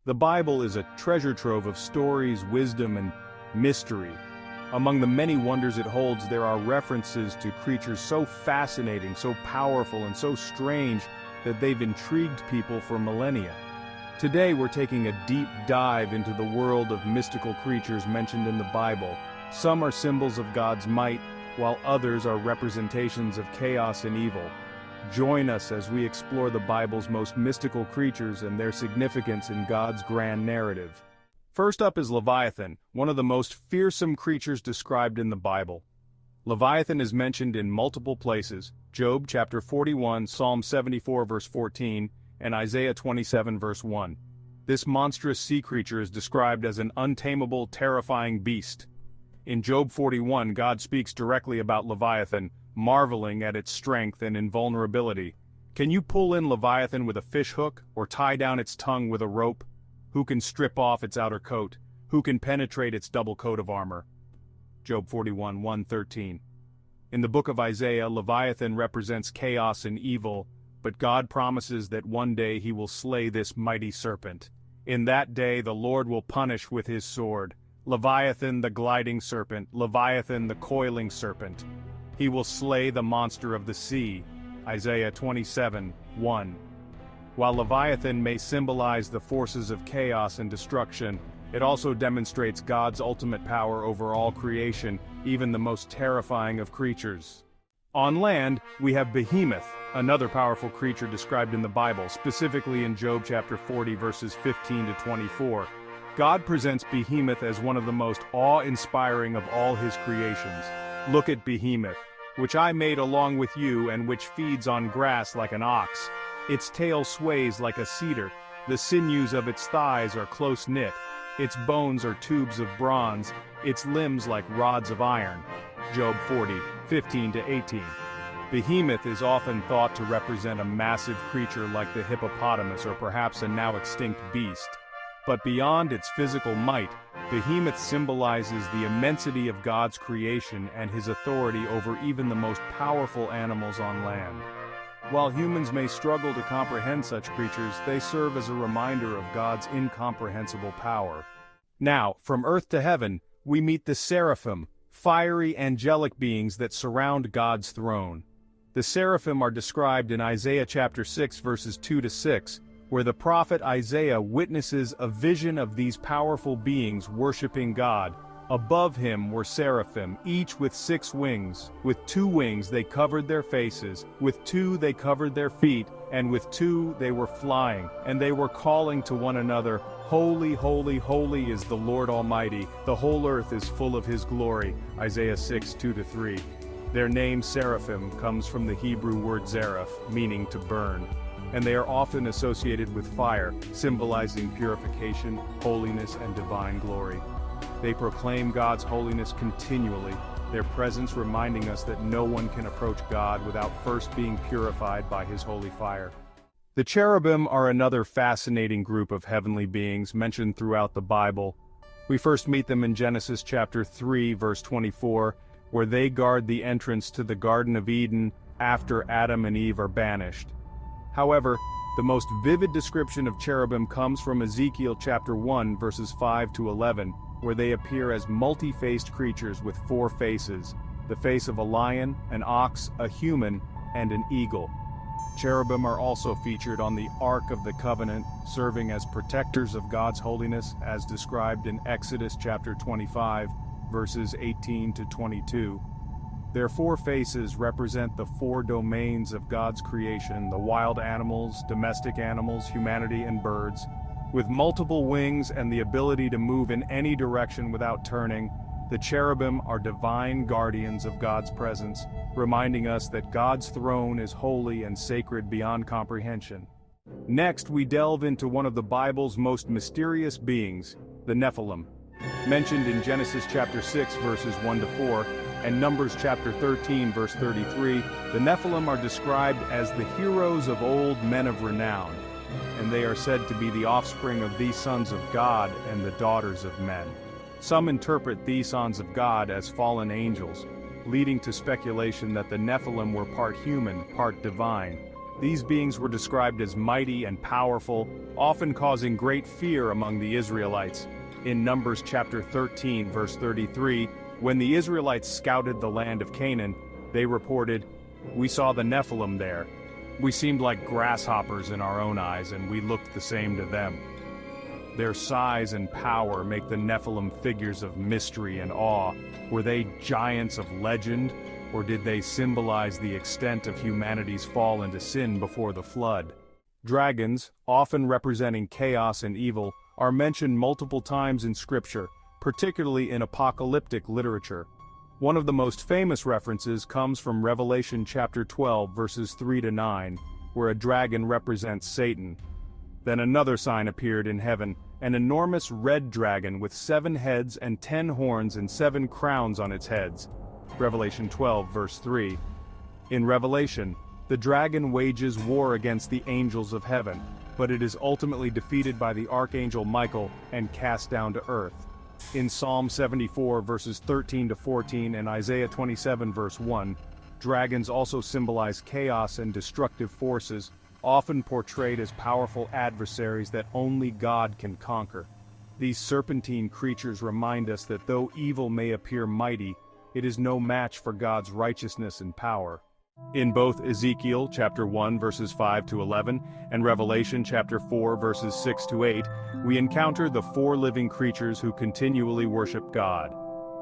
The Bible is a treasure trove of stories, wisdom, and mystery. Among the many wonders it holds, there are references to creatures so fascinating, so powerful, and so strange that they've intrigued people for millennia. Today we're taking a deep dive into the world of mystical creatures mentioned in the Bible. Some are symbols of God's might, while others are representations of chaos and evil. Join us as we explore the Bible's most mystical creatures and their significance in God's grand narrative. First up is Leviathan, one of the most fearsome creatures described in the Bible. Leviathan is mentioned in multiple places: Job chapter 41, Psalm 74 verse 14, and Isaiah 27 verse 1. This monstrous sea creature is described as an untamable, terrifying beast. In Job 41, God speaks directly about Leviathan, marveling at its strength and invulnerability. Can you pull in Leviathan with a fish hook, or tie down its tongue with a rope? Who can strip off its outer coat? Who can penetrate its double coat of armor? Job 41, 1-13. In the book of Isaiah, Leviathan represents chaos and evil, but God promises that one day he will slay this mighty serpent. In that day the Lord will punish with his sword. Leviathan the gliding serpent, Leviathan the coiling serpent. He will slay the monster of the sea. Isaiah 27, 1. While Leviathan may symbolize the forces of chaos and destruction, it also demonstrates God's ultimate power over all creation, even the most terrifying of creatures. On land, we have Behemoth, another powerful creature described in the Bible, specifically in Job chapter 40 verses 15 to 24. God presents Behemoth as one of the most awe-inspiring of all his creations. Look at Behemoth, which I made along with you and which feeds on grass like an ox. Its tail sways like a cedar, the sinews of its thighs are close-knit, its bones are tubes of bronze, its limbs like rods of iron. Job 40, 15 to 18. Behemoth is often thought to represent a massive creature like the hippopotamus or perhaps a now extinct beast. But beyond its physical might, Behemoth symbolizes the immensity of God's creation and his authority over even the most powerful animals on land. While humans may struggle to comprehend such creatures, they serve as a reminder of God's incomprehensible power. Now, from earth to heaven, we meet the Seraphim, fiery angelic beings that surround God's throne. The Seraphim are described in Isaiah chapter 6 verses 2 to 6, where the prophet Isaiah witnesses a vision of these powerful beings worshiping God. Above him were seraphim, each with 6 wings. With 2 wings they covered their faces, with 2 they covered their feet, and with 2 they were flying, and they were calling to one another, "Holy, holy, holy is the Lord Almighty, the whole earth is full of his glory." Isaiah 6, 2-3. Their name Seraphim comes from the Hebrew word zaraph, meaning to burn, and they are often associated with fire, symbolizing purification, holiness, and divine glory. They proclaim God's holiness continually, their presence reminding us that no one can approach God without first being purified by his holy fire. The Cherubim are another fascinating group of heavenly beings mentioned throughout the Bible. We first meet them in Genesis chapter 3 verse 24, where they guard the entrance to the Garden of Eden after Adam and Eve are banished. However, the most vivid description of cherubim comes from Ezekiel chapter 1 verses 5 to 11, where they appear as multi-faced creatures with 4 faces, the face of a lion, an ox, a human, and an eagle. Cherubim are also featured on the Ark of the Covenant, serving as protectors of God's holiness, as described in Exodus chapter 25, verses 18 to 22. Their 4 faces represent the 4 domains of God's creation: the wild animals, domestic animals, humanity, and birds. With multiple wings and the ability to move in any direction without turning, the cherubim are divine guardians of God's presence, reminding us that God's throne is holy and sacred beyond comprehension. Next, we delve into one of the Bible's most mysterious beings, the Nephilim. Mentioned in Genesis chapter 6 verses 1-4 and Numbers chapter 13 verse 33, the Nephilim are described as the heroes of old, men of renown, and they are said to be the offspring of these sons of God and the daughters of men. Some interpret these sons of God as fallen angels, leading to speculation that the Nephilim were part human, part divine. These beings were described as mighty and powerful, often causing great fear among the Israelites. In Numbers chapter 13 verse 33, when the Israelites scouted the land of Canaan, they reported, "We saw the Nephilim there. We seemed like grasshoppers in our own eyes, and we looked the same to them." Their size and power make the Nephilim figures of mystery and awe. Were they giants of legend, or did they symbolize the extent of humanity's fall into sin before the flood? Dragons, often representing chaos and evil, are mentioned multiple times in Scripture, particularly in apocalyptic literature. One of the most famous references comes from Revelation chapter 12 verses 3 to 9, where a dragon represents Satan. Then another sign appeared in heaven, an enormous red dragon with 7 heads and 10 horns and 7 crowns on its heads. Revelation 12 verse 3. In Revelation, the dragon wages war against the angels of heaven, but it is ultimately defeated by the archangel Michael and cast down to earth. In Psalm 74 verses 13 to 14 and Isaiah 27 verse 1, dragons also symbolize chaos and destructive forces, often portrayed as powerful adversaries that only God can conquer. These serpentine creatures remind us that though evil may appear mighty, it is no match for God's righteousness and power. In both Ezekiel chapter 1 verses 5 to 11 and Revelation chapter 4 verses 6 to 8, we encounter the 4 living creatures who continually worship God.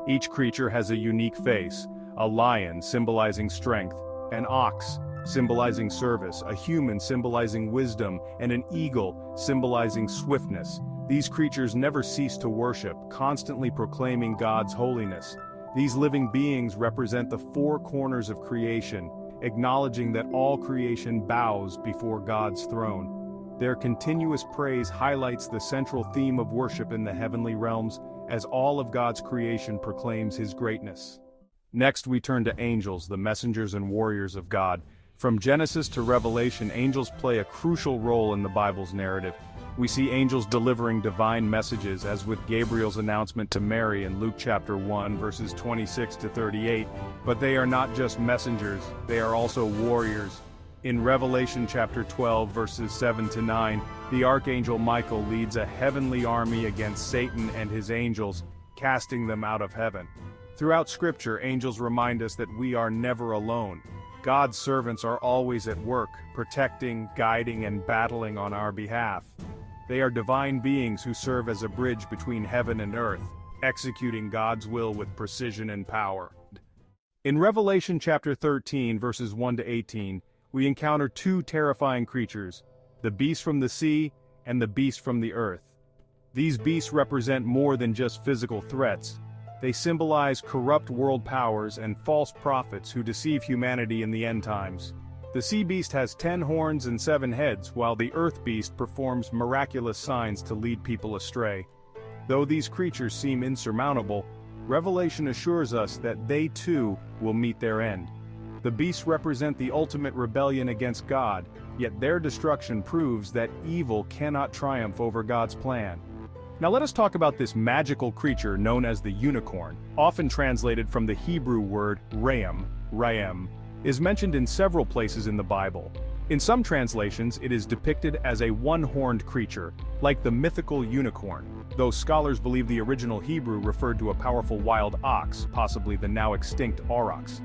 Each creature has a unique face: a lion symbolizing strength, an ox symbolizing service, a human symbolizing wisdom, and an eagle symbolizing swiftness. These creatures never cease to worship, constantly proclaiming God's holiness. These living beings represent the 4 corners of creation, acknowledging that all creation bows before God's throne. Their continuous praise highlights the central theme of worship in the heavenly realms, as all of God's creation proclaims His greatness. Next, we turn to angels, the messengers and warriors of God. From Genesis to Revelation, angels play a crucial role in the Bible's narrative. We see angels delivering divine messages, as with Gabriel's announcement to Mary in Luke chapter 1 verses 26 to 38, but they are not just messengers, they are also warriors. In Revelation chapter 12 verses 7 to 9, the archangel Michael leads a heavenly army against Satan and his angels, casting them out of heaven. Throughout Scripture, angels remind us that we are never alone. God's servants are always at work, protecting, guiding, and battling on our behalf. They are divine beings who serve as a bridge between heaven and earth, executing God's will with precision and power. In Revelation chapter 13 verses 1 to 18, we encounter 2 terrifying creatures, the beast from the sea and the beast from the earth. These beasts represent more than just physical threats. They symbolize corrupt world powers and false prophets who deceive humanity in the end times. The sea beast has 10 horns and 7 heads, while the earth beast performs miraculous signs to lead people astray. Though these creatures seem insurmountable, Revelation assures us that they too will meet their end. The beasts represent the ultimate rebellion against God, yet their destruction proves that evil cannot triumph over God's plan. Now let us talk about this magical creature known as the unicorn, often translated from the Hebrew word Raam, is mentioned in several places in the Bible. In some translations, it is depicted as a one-horned creature, like the mythical unicorn, though scholars believe the original Hebrew referred to a powerful wild ox, possibly the now extinct aurochs.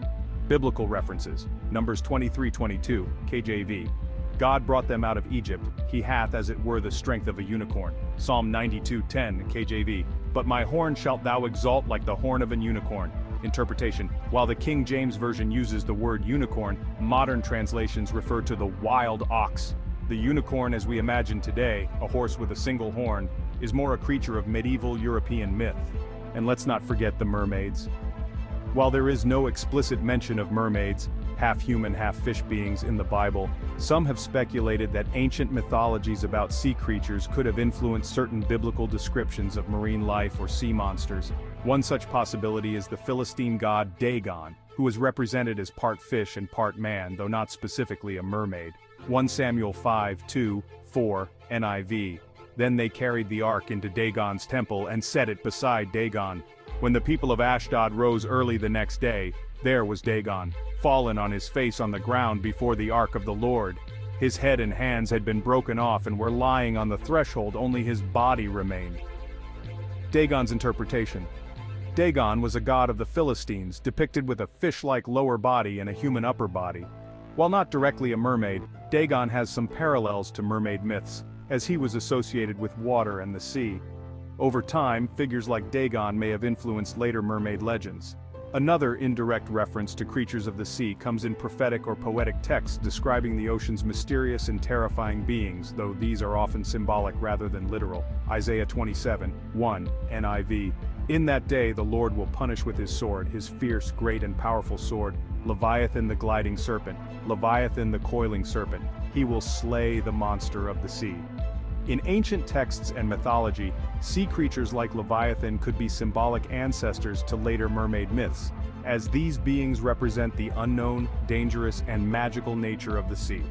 Biblical references: Numbers 23:22, KJV. God brought them out of Egypt, He hath as it were the strength of a unicorn. Psalm 92:10, KJV. But my horn shalt thou exalt like the horn of an unicorn. Interpretation: while the King James Version uses the word unicorn, modern translations refer to the wild ox. The unicorn as we imagine today, a horse with a single horn, is more a creature of medieval European myth. And let's not forget the mermaids. While there is no explicit mention of mermaids, half-human, half-fish beings in the Bible, some have speculated that ancient mythologies about sea creatures could have influenced certain biblical descriptions of marine life or sea monsters. One such possibility is the Philistine god Dagon, who is represented as part fish and part man, though not specifically a mermaid. 1 Samuel 5:2-4, NIV. Then they carried the ark into Dagon's temple and set it beside Dagon. When the people of Ashdod rose early the next day, there was Dagon, fallen on his face on the ground before the ark of the Lord. His head and hands had been broken off and were lying on the threshold, only his body remained. Dagon's interpretation. Dagon was a god of the Philistines, depicted with a fish-like lower body and a human upper body. While not directly a mermaid, Dagon has some parallels to mermaid myths, as he was associated with water and the sea. Over time, figures like Dagon may have influenced later mermaid legends. Another indirect reference to creatures of the sea comes in prophetic or poetic texts describing the ocean's mysterious and terrifying beings, though these are often symbolic rather than literal. Isaiah 27:1, NIV. In that day the Lord will punish with his sword, his fierce, great and powerful sword, Leviathan the gliding serpent, Leviathan the coiling serpent. He will slay the monster of the sea. In ancient texts and mythology, sea creatures like Leviathan could be symbolic ancestors to later mermaid myths, as these beings represent the unknown, dangerous, and magical nature of the sea.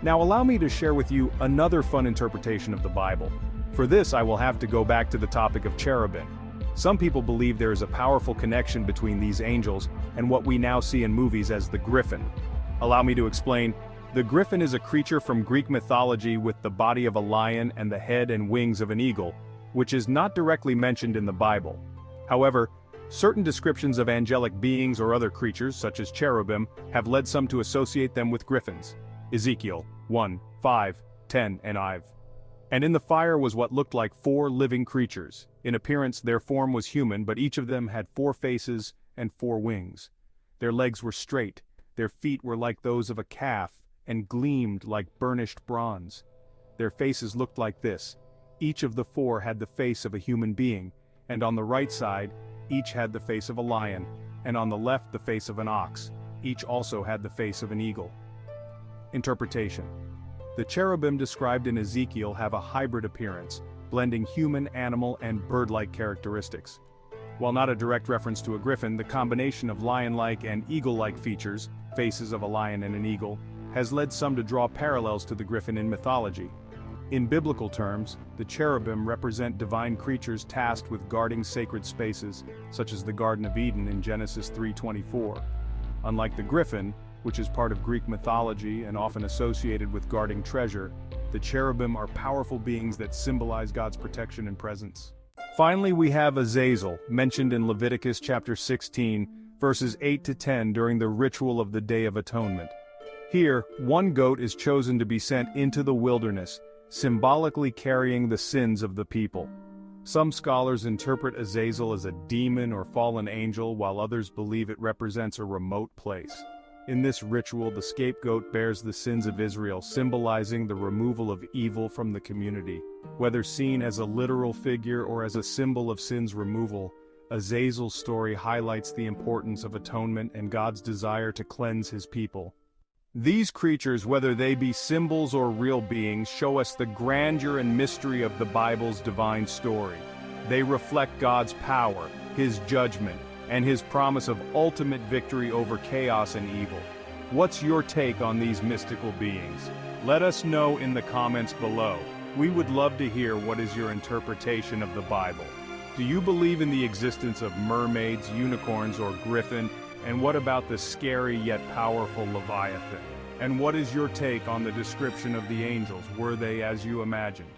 Now allow me to share with you another fun interpretation of the Bible. For this I will have to go back to the topic of cherubim. Some people believe there is a powerful connection between these angels and what we now see in movies as the Griffin. Allow me to explain. The Griffin is a creature from Greek mythology with the body of a lion and the head and wings of an eagle, which is not directly mentioned in the Bible. However, certain descriptions of angelic beings or other creatures, such as cherubim, have led some to associate them with griffins. Ezekiel 1:5-10 NIV. And in the fire was what looked like 4 living creatures. In appearance their form was human, but each of them had 4 faces and 4 wings. Their legs were straight, their feet were like those of a calf, and gleamed like burnished bronze. Their faces looked like this. Each of the 4 had the face of a human being, and on the right side, each had the face of a lion, and on the left the face of an ox. Each also had the face of an eagle. Interpretation. The cherubim described in Ezekiel have a hybrid appearance, blending human, animal, and bird-like characteristics. While not a direct reference to a griffin, the combination of lion-like and eagle-like features, faces of a lion and an eagle, has led some to draw parallels to the griffin in mythology. In biblical terms, the cherubim represent divine creatures tasked with guarding sacred spaces, such as the Garden of Eden in Genesis 3:24. Unlike the griffin, which is part of Greek mythology and often associated with guarding treasure, the cherubim are powerful beings that symbolize God's protection and presence. Finally, we have Azazel, mentioned in Leviticus chapter 16, verses 8-10 during the ritual of the Day of Atonement. Here, one goat is chosen to be sent into the wilderness, symbolically carrying the sins of the people. Some scholars interpret Azazel as a demon or fallen angel, while others believe it represents a remote place. In this ritual, the scapegoat bears the sins of Israel, symbolizing the removal of evil from the community. Whether seen as a literal figure or as a symbol of sin's removal, Azazel's story highlights the importance of atonement and God's desire to cleanse his people. These creatures, whether they be symbols or real beings, show us the grandeur and mystery of the Bible's divine story. They reflect God's power, his judgment, and his promise of ultimate victory over chaos and evil. What's your take on these mystical beings? Let us know in the comments below. We would love to hear what is your interpretation of the Bible. Do you believe in the existence of mermaids, unicorns, or griffin? And what about the scary yet powerful Leviathan? And what is your take on the description of the angels? Were they as you imagined?